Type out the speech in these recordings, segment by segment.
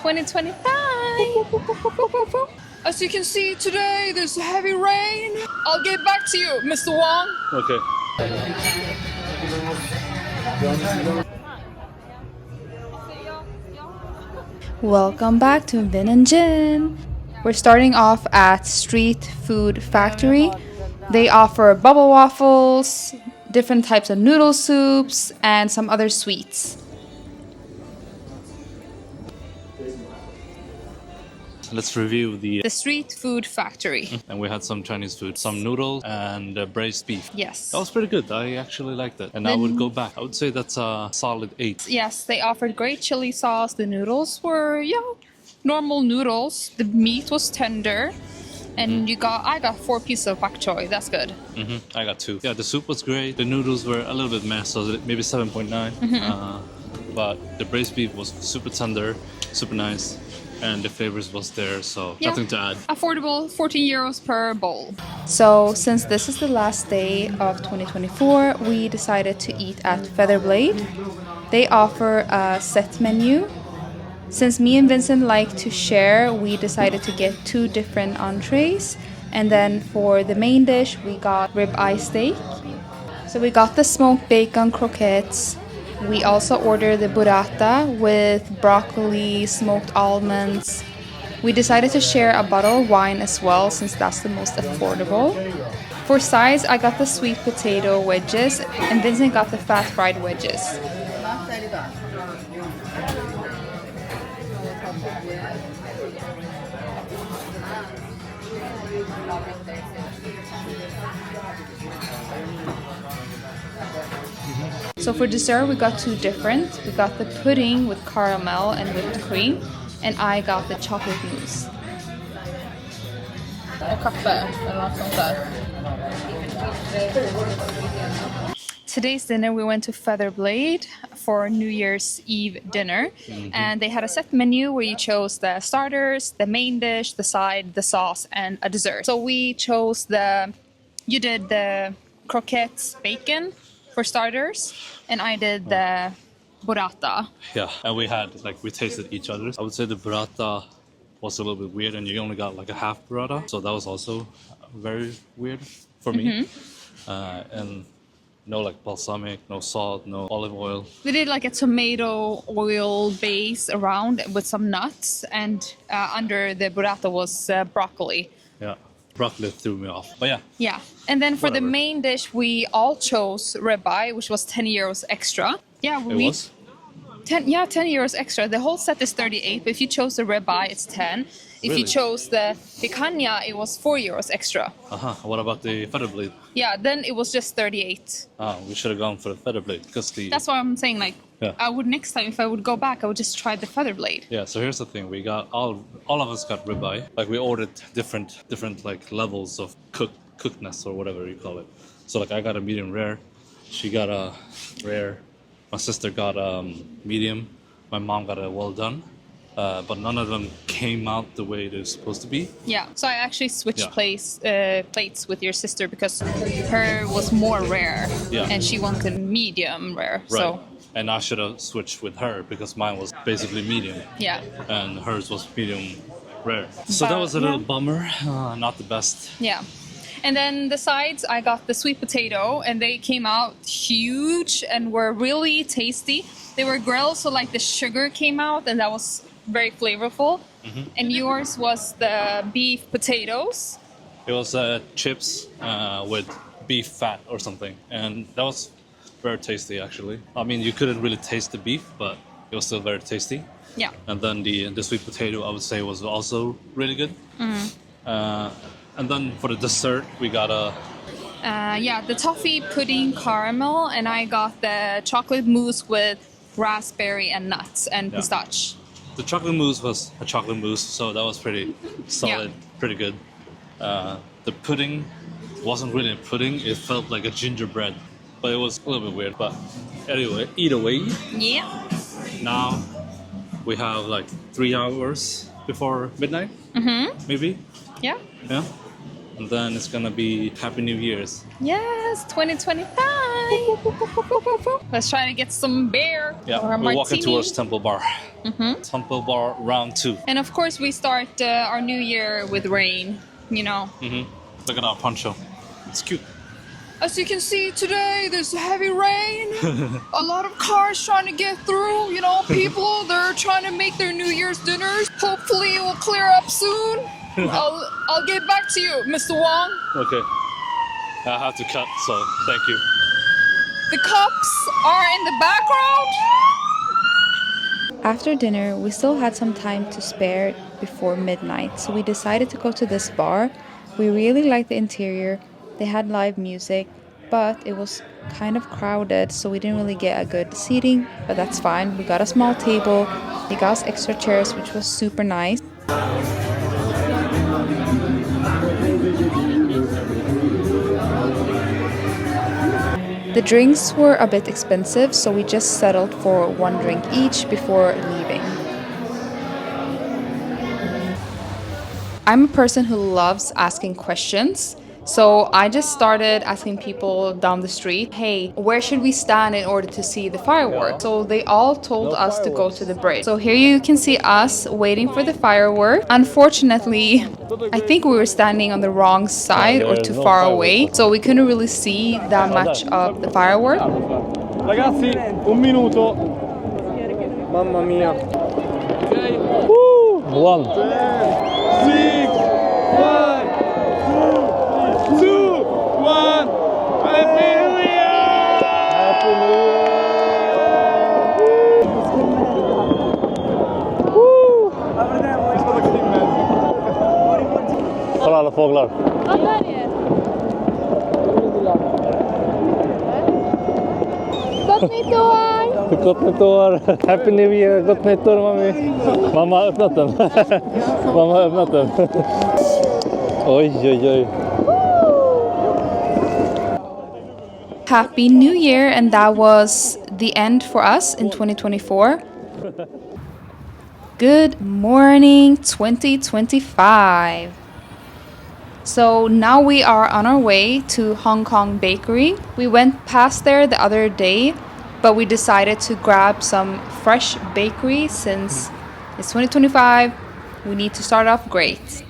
2025. As you can see today, there's heavy rain. I'll get back to you, Mr. Wong. Okay. Welcome back to Vin and Jin. We're starting off at Street Food Factory. They offer bubble waffles, different types of noodle soups, and some other sweets. Let's review the Street Food Factory. and we had some Chinese food, some noodles and braised beef. Yes. That was pretty good. I actually liked it, and I would go back. I would say that's a solid 8. Yes, they offered great chili sauce. The noodles were, normal noodles. The meat was tender. And I got 4 pieces of pak choy. That's good. I got 2. Yeah, the soup was great. The noodles were a little bit messed, so maybe 7.9. But the braised beef was super tender, super nice, and the flavors was there, so nothing to add. Affordable, 14 euros per bowl. So since this is the last day of 2024, we decided to eat at Featherblade. They offer a set menu. Since me and Vincent like to share, we decided to get 2 different entrees. And then for the main dish, we got ribeye steak. So we got the smoked bacon croquettes. We also ordered the burrata with broccoli, smoked almonds. We decided to share a bottle of wine as well, since that's the most affordable. For sides, I got the sweet potato wedges, and Vincent got the fat fried wedges. So for dessert, we got 2 different. We got the pudding with caramel and whipped cream, and I got the chocolate mousse. Today's dinner, we went to Featherblade for New Year's Eve dinner, and they had a set menu where you chose the starters, the main dish, the side, the sauce, and a dessert. So we chose you did the croquettes bacon for starters, and I did the burrata. Yeah, and we tasted each other's. I would say the burrata was a little bit weird, and you only got like a half burrata, so that was also very weird for me. And no like balsamic, no salt, no olive oil. We did like a tomato oil base around with some nuts, and under the burrata was broccoli. Yeah, broccoli threw me off, but yeah. Yeah, and then for the main dish, we all chose ribeye, which was 10 euros extra. Yeah, It was? 10 euros extra. The whole set is 38, but if you chose the ribeye, it's 10. If you chose the picanha, it was 4 euros extra. What about the Featherblade? Yeah, then it was just 38. We should have gone for the Featherblade because That's why I'm saying, I would next time, if I would go back, I would just try the Featherblade. Yeah, so here's the thing: we got all of us got ribeye. Like we ordered different like levels of cookedness or whatever you call it. So like I got a medium rare, she got a rare, my sister got medium, my mom got a well done. But none of them came out the way they're supposed to be. Yeah, so I actually switched plates with your sister because her was more rare, and she wanted medium rare. Right. So. And I should have switched with her because mine was basically medium. Yeah. And hers was medium rare. So that was a little bummer. Not the best. Yeah. And then the sides, I got the sweet potato, and they came out huge and were really tasty. They were grilled, so like the sugar came out, and that was very flavorful. And yours was the beef potatoes. It was chips with beef fat or something, and that was very tasty actually. I mean, you couldn't really taste the beef, but it was still very tasty. Yeah. And then the sweet potato, I would say, was also really good. And then for the dessert, we got the toffee pudding caramel, and I got the chocolate mousse with raspberry and nuts and pistachio. The chocolate mousse was a chocolate mousse, so that was pretty solid, pretty good. The pudding wasn't really a pudding, it felt like a gingerbread, but it was a little bit weird. But anyway, either way, now we have like 3 hours before midnight, maybe? Yeah. And then it's gonna be Happy New Year's. Yes, 2025! Let's try to get some beer Yeah, or a we're walking martini. towards Temple Bar. Temple Bar round 2. And of course, we start our new year with rain, you know. Look at our poncho. It's cute. As you can see today, there's heavy rain. A lot of cars trying to get through. You know, people, they're trying to make their New Year's dinners. Hopefully it will clear up soon. I'll get back to you, Mr. Wong. Okay. I have to cut, so thank you. The cops are in the background. After dinner, we still had some time to spare before midnight, so we decided to go to this bar. We really liked the interior. They had live music, but it was kind of crowded, so we didn't really get a good seating, but that's fine. We got a small table, they got us extra chairs, which was super nice. The drinks were a bit expensive, so we just settled for one drink each before leaving. I'm a person who loves asking questions. So I just started asking people down the street, hey, where should we stand in order to see the fireworks? So they all told us to go to the bridge. So here you can see us waiting for the fireworks. Unfortunately, I think we were standing on the wrong side or too far away. So we couldn't really see that much of the fireworks. Ragazzi, un minuto. Mamma mia. Woo! 1, 6, 5, 4, 2, 1. Happy New Year! Happy New Year! Woo! Kolla alla fåglar. Gott nytt år! Gott nytt år! Happy New Year! Gott nytt år, mami! Mamma har öppnat den. Mamma har öppnat den. Oj, oj, oj. Happy New Year, and that was the end for us in 2024. Good morning, 2025. So now we are on our way to Hong Kong Bakery. We went past there the other day, but we decided to grab some fresh bakery since it's 2025. We need to start off great.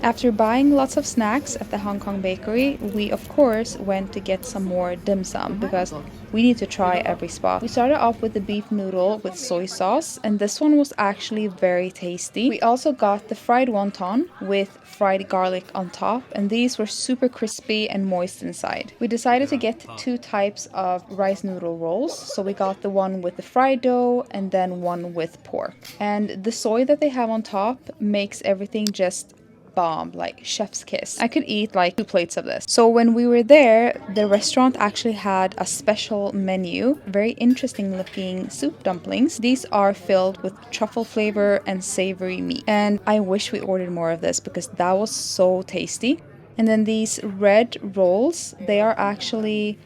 After buying lots of snacks at the Hong Kong Bakery, we of course went to get some more dim sum because we need to try every spot. We started off with the beef noodle with soy sauce, and this one was actually very tasty. We also got the fried wonton with fried garlic on top, and these were super crispy and moist inside. We decided to get 2 types of rice noodle rolls, so we got the one with the fried dough and then one with pork. And the soy that they have on top makes everything just bomb, like chef's kiss. I could eat like 2 plates of this. So when we were there, the restaurant actually had a special menu, very interesting looking soup dumplings. These are filled with truffle flavor and savory meat, and I wish we ordered more of this because that was so tasty. And then these red rolls, they are actually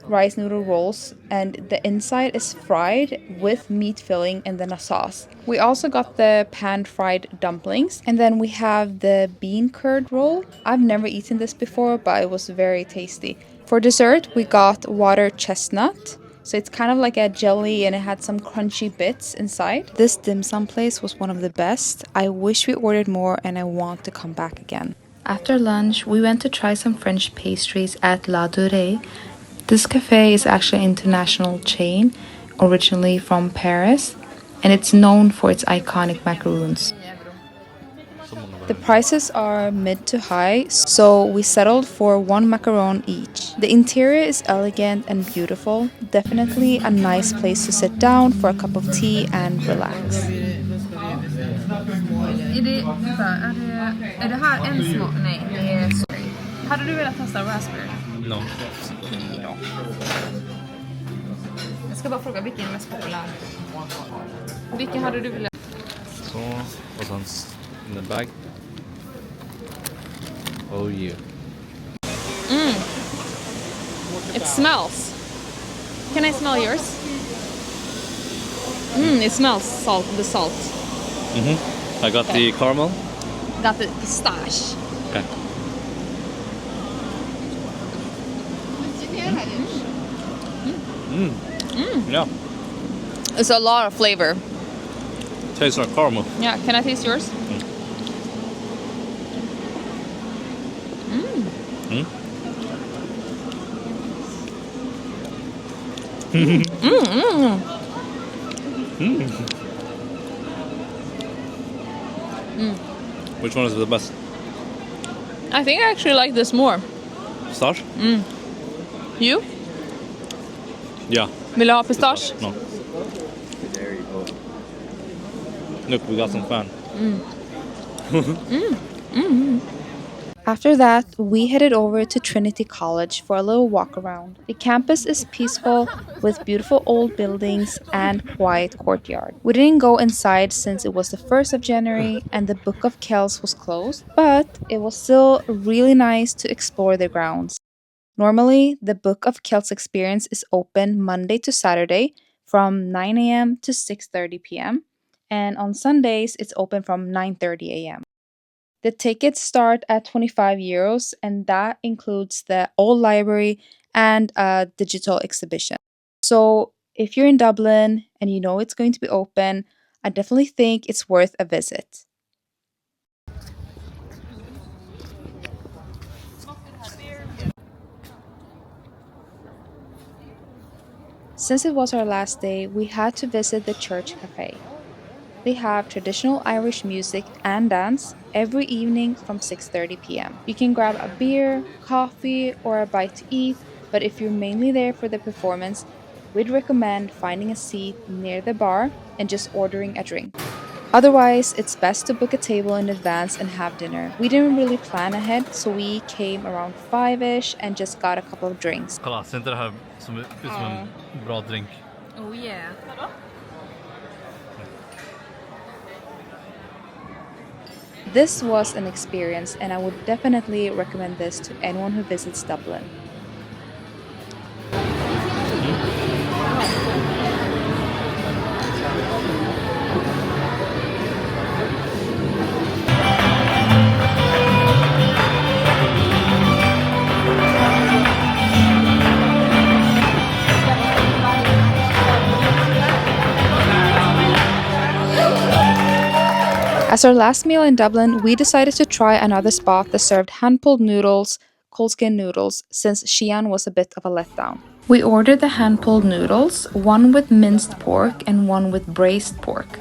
rice noodle rolls, and the inside is fried with meat filling and then a sauce. We also got the pan-fried dumplings, and then we have the bean curd roll. I've never eaten this before, but it was very tasty. For dessert, we got water chestnut. So it's kind of like a jelly, and it had some crunchy bits inside. This dim sum place was one of the best. I wish we ordered more, and I want to come back again. After lunch, we went to try some French pastries at Ladurée. This cafe is actually an international chain, originally from Paris, and it's known for its iconic macaroons. The prices are mid to high, so we settled for 1 macaron each. The interior is elegant and beautiful, definitely a nice place to sit down for a cup of tea and relax. Är det här en smak? Nej, det är sorry. Hade du velat testa raspberry? No. Ja. Jag ska bara fråga vilken är mest populär. Vilken hade du velat? So, what's on in the bag? Oh yeah. It smells. Can I smell yours? It smells the salt. I got the caramel. Got the pistache. Okay. Yeah. It's a lot of flavor. Tastes like caramel. Yeah, can I taste yours? Which one is the best? I think I actually like this more. Pistache? You? Yeah. Vill du ha pistache? No. Look, we got some fun. After that, we headed over to Trinity College for a little walk around. The campus is peaceful with beautiful old buildings and quiet courtyard. We didn't go inside since it was the 1st of January and the Book of Kells was closed, but it was still really nice to explore the grounds. Normally, the Book of Kells experience is open Monday to Saturday from 9 a.m. to 6:30 p.m. and on Sundays it's open from 9:30 a.m. The tickets start at 25 euros, and that includes the old library and a digital exhibition. So, if you're in Dublin and you know it's going to be open, I definitely think it's worth a visit. Since it was our last day, we had to visit the church cafe. They have traditional Irish music and dance every evening from 6:30 p.m. You can grab a beer, coffee, or a bite to eat, but if you're mainly there for the performance, we'd recommend finding a seat near the bar and just ordering a drink. Otherwise, it's best to book a table in advance and have dinner. We didn't really plan ahead, so we came around 5-ish and just got a couple of drinks. Kolla, ser inte det här som ut som en bra drink? Oh yeah. This was an experience, and I would definitely recommend this to anyone who visits Dublin. As our last meal in Dublin, we decided to try another spot that served hand-pulled noodles, cold skin noodles, since Xi'an was a bit of a letdown. We ordered the hand-pulled noodles, one with minced pork and one with braised pork.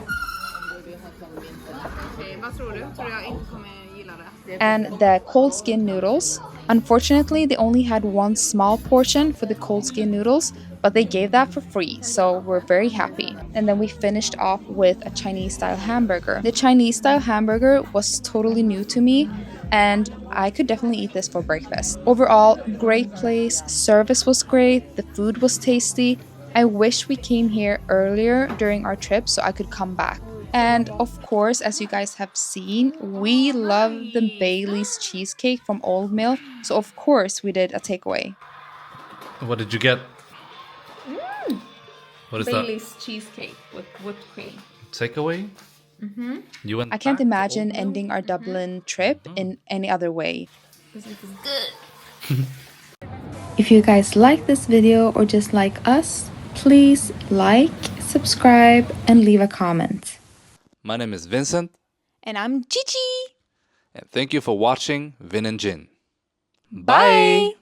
And the cold skin noodles. Unfortunately, they only had one small portion for the cold skin noodles, but they gave that for free, so we're very happy. And then we finished off with a Chinese-style hamburger. The Chinese-style hamburger was totally new to me, and I could definitely eat this for breakfast. Overall, great place, service was great, the food was tasty. I wish we came here earlier during our trip so I could come back. And of course, as you guys have seen, we love the Bailey's cheesecake from Old Mill, so of course we did a takeaway. What did you get? What is Bailey's cheesecake with whipped cream. that? Takeaway? You went I can't back to imagine Old Mill? ending our Dublin trip in any other way. This is good. If you guys like this video or just like us, please like, subscribe, and leave a comment. My name is Vincent, And I'm Gigi. and thank you for watching Vin and Gin. Bye.